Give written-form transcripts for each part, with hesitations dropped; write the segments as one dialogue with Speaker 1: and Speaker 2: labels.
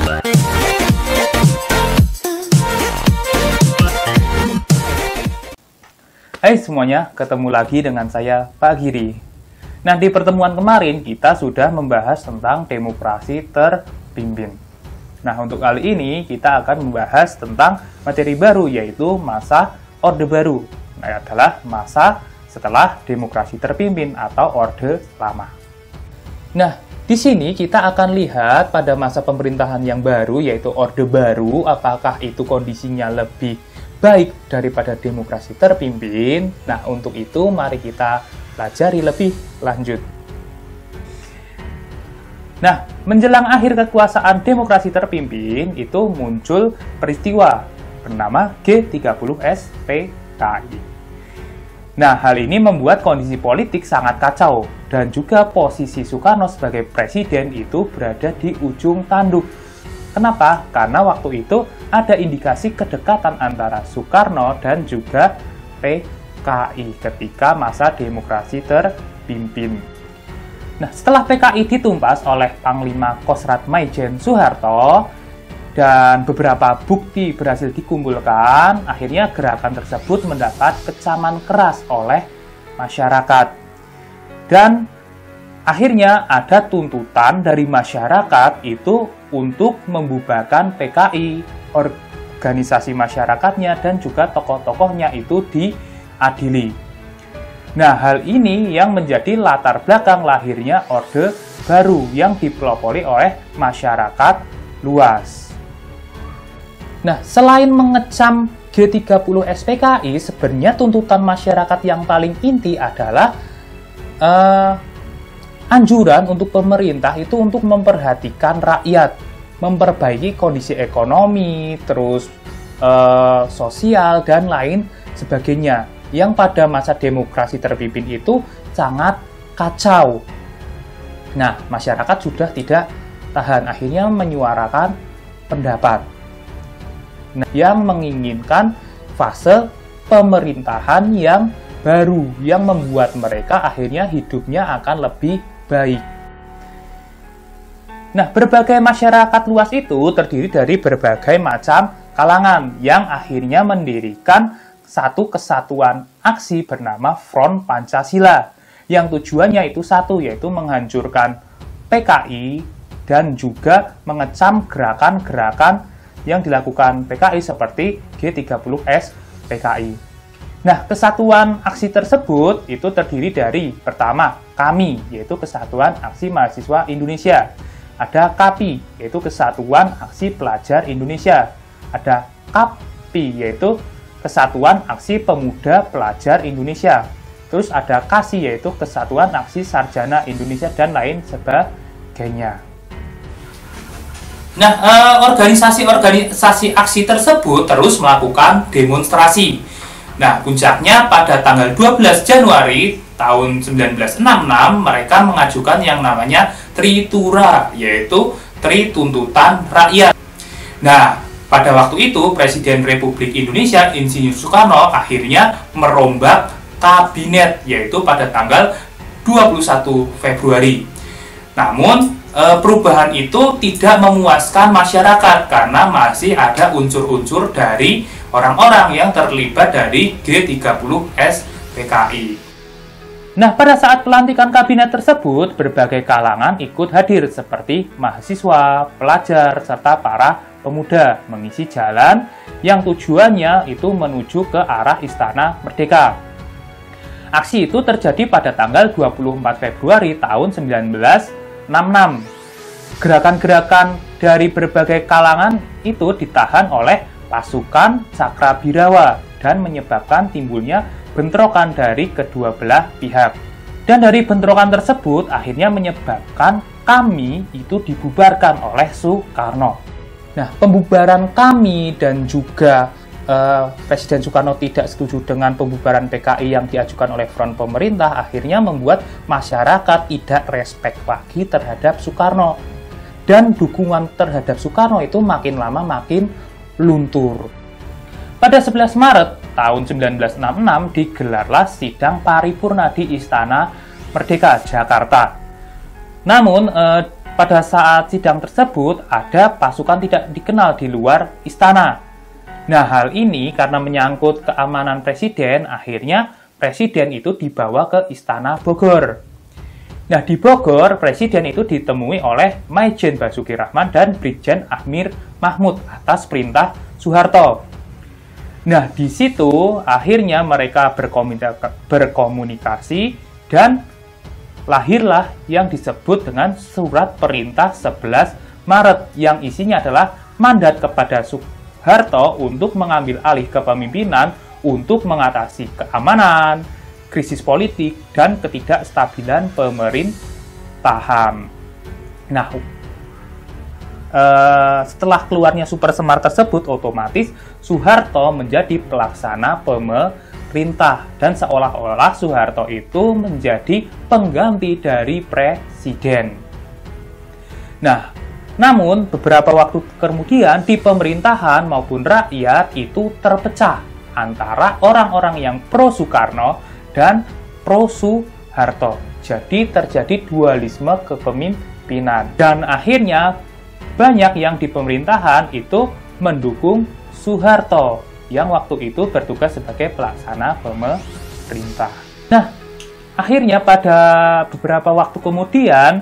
Speaker 1: Hai semuanya, ketemu lagi dengan saya Pak Giri. Nah, di pertemuan kemarin kita sudah membahas tentang demokrasi terpimpin. Nah, untuk kali ini kita akan membahas tentang materi baru, yaitu masa Orde Baru. Nah, adalah masa setelah demokrasi terpimpin atau Orde Lama. Nah, di sini kita akan lihat pada masa pemerintahan yang baru, yaitu Orde Baru, apakah itu kondisinya lebih baik daripada demokrasi terpimpin. Nah, untuk itu mari kita pelajari lebih lanjut. Nah, menjelang akhir kekuasaan demokrasi terpimpin, itu muncul peristiwa bernama G30S PKI. Nah, hal ini membuat kondisi politik sangat kacau, dan juga posisi Soekarno sebagai presiden itu berada di ujung tanduk. Kenapa? Karena waktu itu ada indikasi kedekatan antara Soekarno dan juga PKI ketika masa demokrasi terpimpin. Nah, setelah PKI ditumpas oleh Panglima Kostrad Maijen Soeharto dan beberapa bukti berhasil dikumpulkan, akhirnya gerakan tersebut mendapat kecaman keras oleh masyarakat. Dan akhirnya ada tuntutan dari masyarakat itu untuk membubarkan PKI, organisasi masyarakatnya dan juga tokoh-tokohnya itu diadili. Nah, hal ini yang menjadi latar belakang lahirnya Orde Baru yang dipelopori oleh masyarakat luas. Nah, selain mengecam G30S PKI, sebenarnya tuntutan masyarakat yang paling inti adalah anjuran untuk pemerintah itu untuk memperhatikan rakyat, memperbaiki kondisi ekonomi, terus sosial, dan lain sebagainya, yang pada masa demokrasi terpimpin itu sangat kacau. Nah, masyarakat sudah tidak tahan, akhirnya menyuarakan pendapat. Nah, yang menginginkan fase pemerintahan yang baru, yang membuat mereka akhirnya hidupnya akan lebih baik. Nah, berbagai masyarakat luas itu terdiri dari berbagai macam kalangan yang akhirnya mendirikan satu kesatuan aksi bernama Front Pancasila, yang tujuannya itu satu, yaitu menghancurkan PKI dan juga mengecam gerakan-gerakan yang dilakukan PKI seperti G30S PKI. Nah, kesatuan aksi tersebut itu terdiri dari, pertama, KAMI, yaitu Kesatuan Aksi Mahasiswa Indonesia. Ada KAPI, yaitu Kesatuan Aksi Pelajar Indonesia. Ada KAPI, yaitu Kesatuan Aksi Pemuda Pelajar Indonesia. Terus ada KASI, yaitu Kesatuan Aksi Sarjana Indonesia, dan lain sebagainya. Nah, organisasi-organisasi aksi tersebut terus melakukan demonstrasi. Nah, puncaknya pada tanggal 12 Januari tahun 1966, mereka mengajukan yang namanya Tritura, yaitu Tri Tuntutan Rakyat. Nah, pada waktu itu, Presiden Republik Indonesia, Insinyur Soekarno, akhirnya merombak kabinet, yaitu pada tanggal 21 Februari. Namun, perubahan itu tidak memuaskan masyarakat karena masih ada unsur-unsur dari orang-orang yang terlibat dari G30S PKI. Nah, pada saat pelantikan kabinet tersebut, berbagai kalangan ikut hadir seperti mahasiswa, pelajar, serta para pemuda mengisi jalan yang tujuannya itu menuju ke arah Istana Merdeka. Aksi itu terjadi pada tanggal 24 Februari tahun 1966. Gerakan-gerakan dari berbagai kalangan itu ditahan oleh pasukan Cakrabirawa dan menyebabkan timbulnya bentrokan dari kedua belah pihak. Dan dari bentrokan tersebut akhirnya menyebabkan KAMI itu dibubarkan oleh Soekarno. Nah, pembubaran KAMI dan juga Presiden Soekarno tidak setuju dengan pembubaran PKI yang diajukan oleh front pemerintah, akhirnya membuat masyarakat tidak respect lagi terhadap Soekarno. Dan dukungan terhadap Soekarno itu makin lama makin luntur. Pada 11 Maret tahun 1966 digelarlah sidang paripurna di Istana Merdeka, Jakarta. Namun, pada saat sidang tersebut ada pasukan tidak dikenal di luar istana. Nah, hal ini karena menyangkut keamanan presiden, akhirnya presiden itu dibawa ke Istana Bogor. Nah, di Bogor, presiden itu ditemui oleh Maijen Basuki Rahman dan Brigjen Amir Mahmud atas perintah Soeharto. Nah, di situ akhirnya mereka berkomunikasi dan lahirlah yang disebut dengan Surat Perintah 11 Maret yang isinya adalah mandat kepada Soeharto untuk mengambil alih kepemimpinan untuk mengatasi keamanan, krisis politik, dan ketidakstabilan pemerintahan. Nah, setelah keluarnya Super Semar tersebut, otomatis Soeharto menjadi pelaksana pemerintah dan seolah-olah Soeharto itu menjadi pengganti dari presiden. Nah, namun beberapa waktu kemudian di pemerintahan maupun rakyat itu terpecah antara orang-orang yang pro Soekarno dan pro Soeharto. Jadi terjadi dualisme kepemimpinan dan akhirnya banyak yang di pemerintahan itu mendukung Soeharto yang waktu itu bertugas sebagai pelaksana pemerintah. Nah, akhirnya pada beberapa waktu kemudian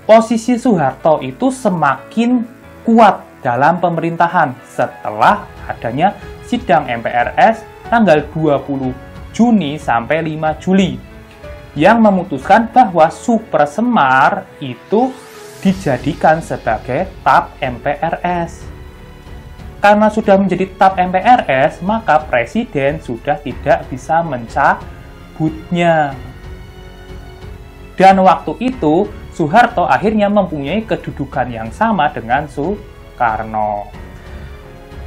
Speaker 1: posisi Soeharto itu semakin kuat dalam pemerintahan setelah adanya sidang MPRS tanggal 20 Juni sampai 5 Juli yang memutuskan bahwa Super Semar itu dijadikan sebagai TAP MPRS. Karena sudah menjadi TAP MPRS, maka presiden sudah tidak bisa mencabutnya. Dan waktu itu Soeharto akhirnya mempunyai kedudukan yang sama dengan Soekarno.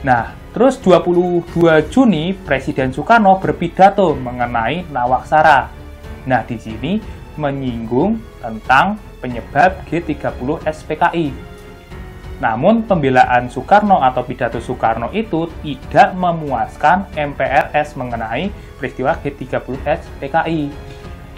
Speaker 1: Nah, terus 22 Juni Presiden Soekarno berpidato mengenai Nawaksara. Nah, di sini menyinggung tentang penyebab G30 SPKI. Namun, pembelaan Soekarno atau pidato Soekarno itu tidak memuaskan MPRS mengenai peristiwa G30 SPKI.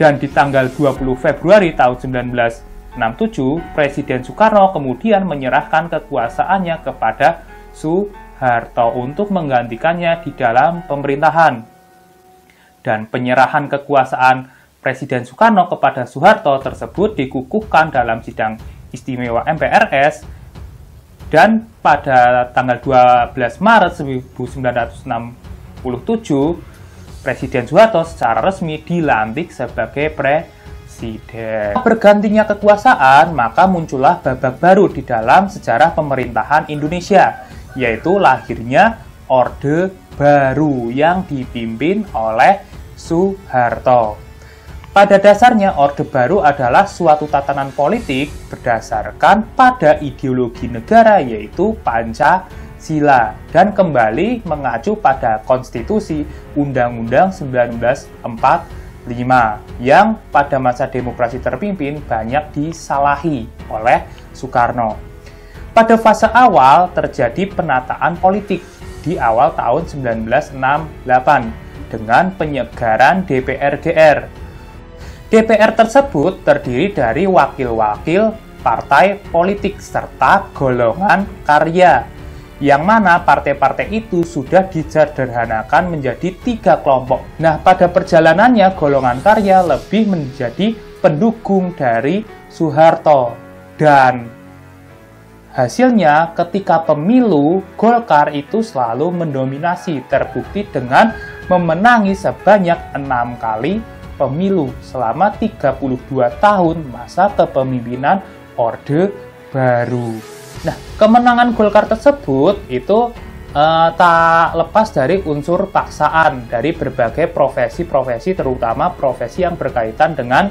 Speaker 1: Dan di tanggal 20 Februari tahun 1967, Presiden Soekarno kemudian menyerahkan kekuasaannya kepada Soeharto untuk menggantikannya di dalam pemerintahan. Dan penyerahan kekuasaan Presiden Soekarno kepada Soeharto tersebut dikukuhkan dalam sidang istimewa MPRS dan pada tanggal 12 Maret 1967 Presiden Soeharto secara resmi dilantik sebagai presiden. Bergantinya kekuasaan, maka muncullah babak baru di dalam sejarah pemerintahan Indonesia, yaitu lahirnya Orde Baru yang dipimpin oleh Soeharto. Pada dasarnya, Orde Baru adalah suatu tatanan politik berdasarkan pada ideologi negara, yaitu Pancasila, dan kembali mengacu pada Konstitusi Undang-Undang 1945 yang pada masa demokrasi terpimpin banyak disalahi oleh Soekarno. Pada fase awal terjadi penataan politik di awal tahun 1968 dengan penyegaran DPR-GR. DPR tersebut terdiri dari wakil-wakil partai politik serta golongan karya, yang mana partai-partai itu sudah disederhanakan menjadi 3 kelompok. Nah, pada perjalanannya golongan karya lebih menjadi pendukung dari Soeharto, dan hasilnya ketika pemilu Golkar itu selalu mendominasi, terbukti dengan memenangi sebanyak 6 kali pemilu selama 32 tahun masa kepemimpinan Orde Baru. Nah, kemenangan Golkar tersebut itu tak lepas dari unsur paksaan dari berbagai profesi-profesi, terutama profesi yang berkaitan dengan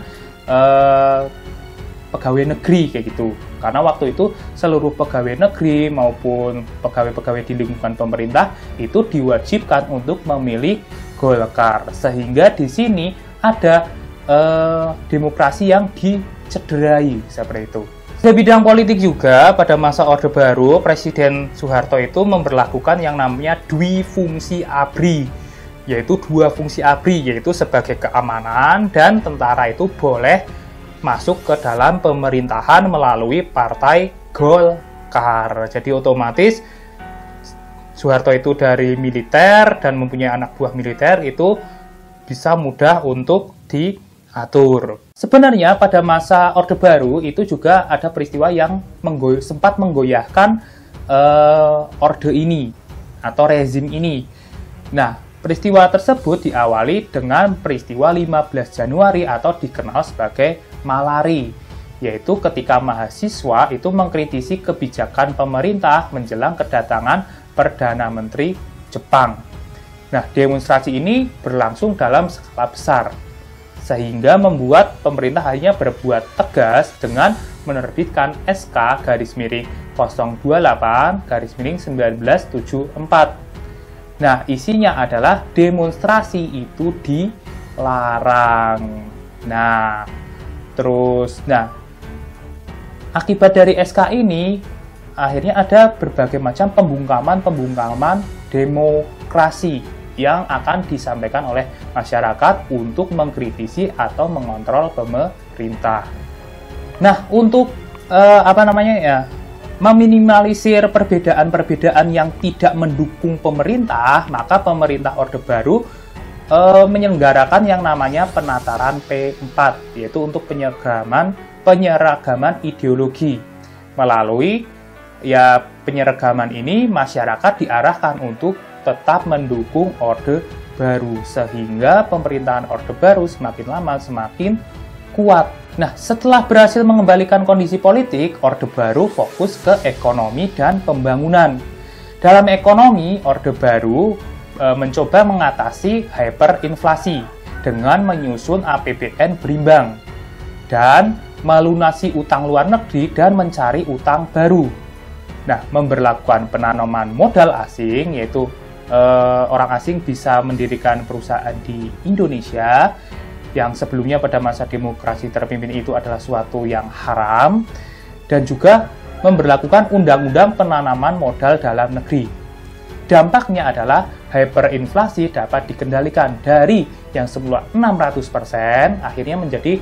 Speaker 1: pegawai negeri kayak gitu. Karena waktu itu seluruh pegawai negeri maupun pegawai-pegawai di lingkungan pemerintah itu diwajibkan untuk memilih Golkar, sehingga di sini ada demokrasi yang dicederai seperti itu. Di bidang politik juga, pada masa Orde Baru, Presiden Soeharto itu memberlakukan yang namanya dwifungsi ABRI, yaitu 2 fungsi ABRI, yaitu sebagai keamanan dan tentara itu boleh masuk ke dalam pemerintahan melalui Partai Golkar. Jadi otomatis Soeharto itu dari militer dan mempunyai anak buah militer, itu bisa mudah untuk diatur. Sebenarnya pada masa Orde Baru itu juga ada peristiwa yang sempat menggoyahkan orde ini atau rezim ini. Nah, peristiwa tersebut diawali dengan peristiwa 15 Januari atau dikenal sebagai Malari, yaitu ketika mahasiswa itu mengkritisi kebijakan pemerintah menjelang kedatangan Perdana Menteri Jepang. Nah, demonstrasi ini berlangsung dalam skala besar, sehingga membuat pemerintah akhirnya berbuat tegas dengan menerbitkan SK /028/1974. Nah, isinya adalah demonstrasi itu dilarang. Nah, akibat dari SK ini, akhirnya ada berbagai macam pembungkaman demokrasi yang akan disampaikan oleh masyarakat untuk mengkritisi atau mengontrol pemerintah. Nah, untuk meminimalisir perbedaan-perbedaan yang tidak mendukung pemerintah, maka pemerintah Orde Baru menyelenggarakan yang namanya penataran P4, yaitu untuk penyeragaman ideologi. Melalui penyeragaman ini, masyarakat diarahkan untuk tetap mendukung Orde Baru, sehingga pemerintahan Orde Baru semakin lama semakin kuat. Nah, setelah berhasil mengembalikan kondisi politik, Orde Baru fokus ke ekonomi dan pembangunan. Dalam ekonomi, Orde Baru mencoba mengatasi hyperinflasi dengan menyusun APBN berimbang dan melunasi utang luar negeri dan mencari utang baru. Nah, memberlakukan penanaman modal asing, yaitu orang asing bisa mendirikan perusahaan di Indonesia, yang sebelumnya pada masa demokrasi terpimpin itu adalah suatu yang haram, dan juga memberlakukan undang-undang penanaman modal dalam negeri. Dampaknya adalah hyperinflasi dapat dikendalikan dari yang semula 600% akhirnya menjadi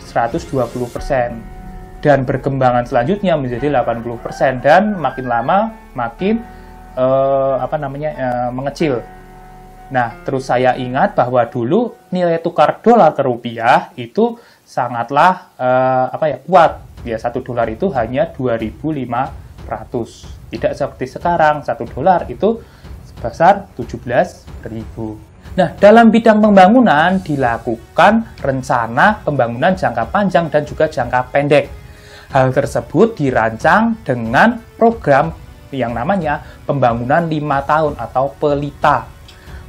Speaker 1: 120%, dan berkembangan selanjutnya menjadi 80%, dan makin lama makin mengecil. Nah, terus saya ingat bahwa dulu nilai tukar dolar ke rupiah itu sangatlah kuat. Ya, $1 itu hanya 2.500. Tidak seperti sekarang, $1 itu sebesar 17.000. Nah, dalam bidang pembangunan dilakukan rencana pembangunan jangka panjang dan juga jangka pendek. Hal tersebut dirancang dengan program yang namanya pembangunan 5 tahun atau PELITA.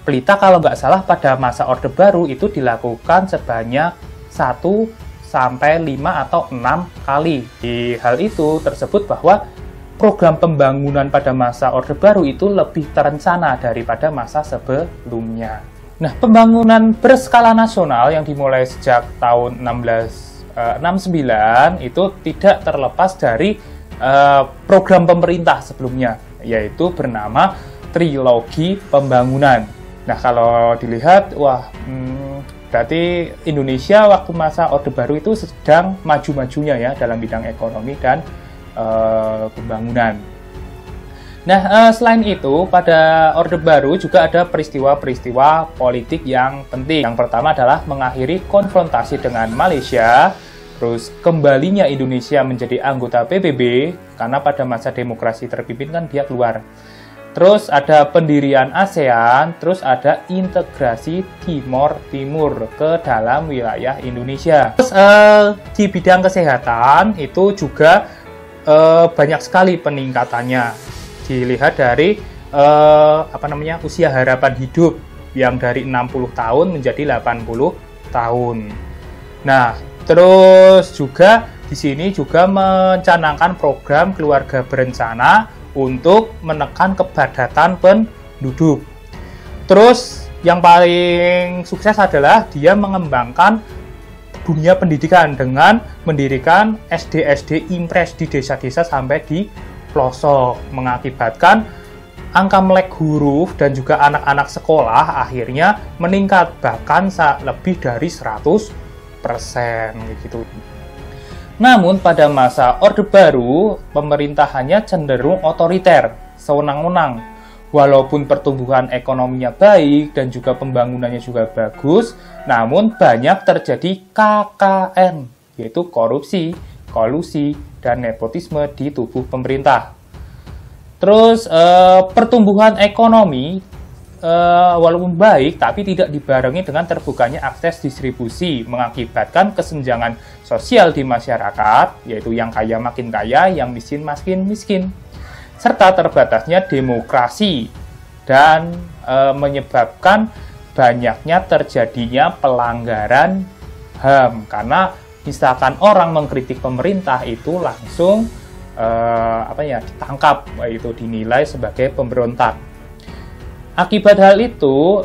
Speaker 1: PELITA kalau nggak salah pada masa Orde Baru itu dilakukan sebanyak 1 sampai 5 atau 6 kali. Di hal itu tersebut bahwa program pembangunan pada masa Orde Baru itu lebih terencana daripada masa sebelumnya. Nah, pembangunan berskala nasional yang dimulai sejak tahun 1669 itu tidak terlepas dari program pemerintah sebelumnya, yaitu bernama Trilogi Pembangunan. Nah, kalau dilihat, berarti Indonesia waktu masa Orde Baru itu sedang maju-majunya ya dalam bidang ekonomi dan pembangunan. Nah, selain itu, pada Orde Baru juga ada peristiwa-peristiwa politik yang penting. Yang pertama adalah mengakhiri konfrontasi dengan Malaysia, terus kembalinya Indonesia menjadi anggota PBB, karena pada masa demokrasi terpimpin kan dia keluar. Terus ada pendirian ASEAN, terus ada integrasi Timor Timur ke dalam wilayah Indonesia. Terus di bidang kesehatan itu juga banyak sekali peningkatannya. Dilihat dari usia harapan hidup yang dari 60 tahun menjadi 80 tahun. Nah, terus juga di sini juga mencanangkan program keluarga berencana untuk menekan kepadatan penduduk. Terus yang paling sukses adalah dia mengembangkan dunia pendidikan dengan mendirikan SD-SD impres di desa-desa sampai di pelosok, mengakibatkan angka melek huruf dan juga anak-anak sekolah akhirnya meningkat bahkan lebih dari 100% gitu. Namun pada masa Orde Baru, pemerintahannya cenderung otoriter, sewenang-wenang. Walaupun pertumbuhan ekonominya baik dan juga pembangunannya juga bagus, namun banyak terjadi KKN, yaitu korupsi, kolusi, dan nepotisme di tubuh pemerintah. Terus pertumbuhan ekonomi walaupun baik, tapi tidak dibarengi dengan terbukanya akses distribusi, mengakibatkan kesenjangan sosial di masyarakat, yaitu yang kaya makin kaya, yang miskin makin miskin, serta terbatasnya demokrasi, dan menyebabkan banyaknya terjadinya pelanggaran HAM, karena misalkan orang mengkritik pemerintah itu langsung ditangkap, itu dinilai sebagai pemberontak. Akibat hal itu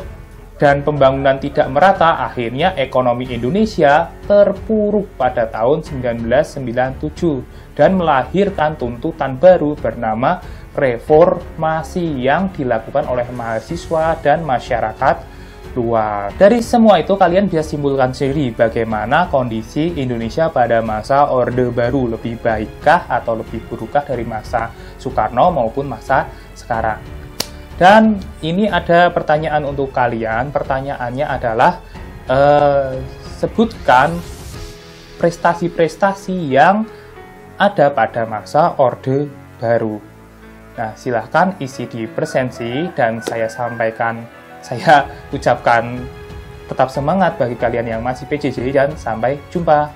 Speaker 1: dan pembangunan tidak merata, akhirnya ekonomi Indonesia terpuruk pada tahun 1997 dan melahirkan tuntutan baru bernama reformasi yang dilakukan oleh mahasiswa dan masyarakat luas. Dari semua itu kalian bisa simpulkan sendiri bagaimana kondisi Indonesia pada masa Orde Baru, lebih baikkah atau lebih burukkah dari masa Soekarno maupun masa sekarang. Dan ini ada pertanyaan untuk kalian. Pertanyaannya adalah sebutkan prestasi-prestasi yang ada pada masa Orde Baru. Nah, silahkan isi di presensi dan saya ucapkan tetap semangat bagi kalian yang masih PJJ dan sampai jumpa.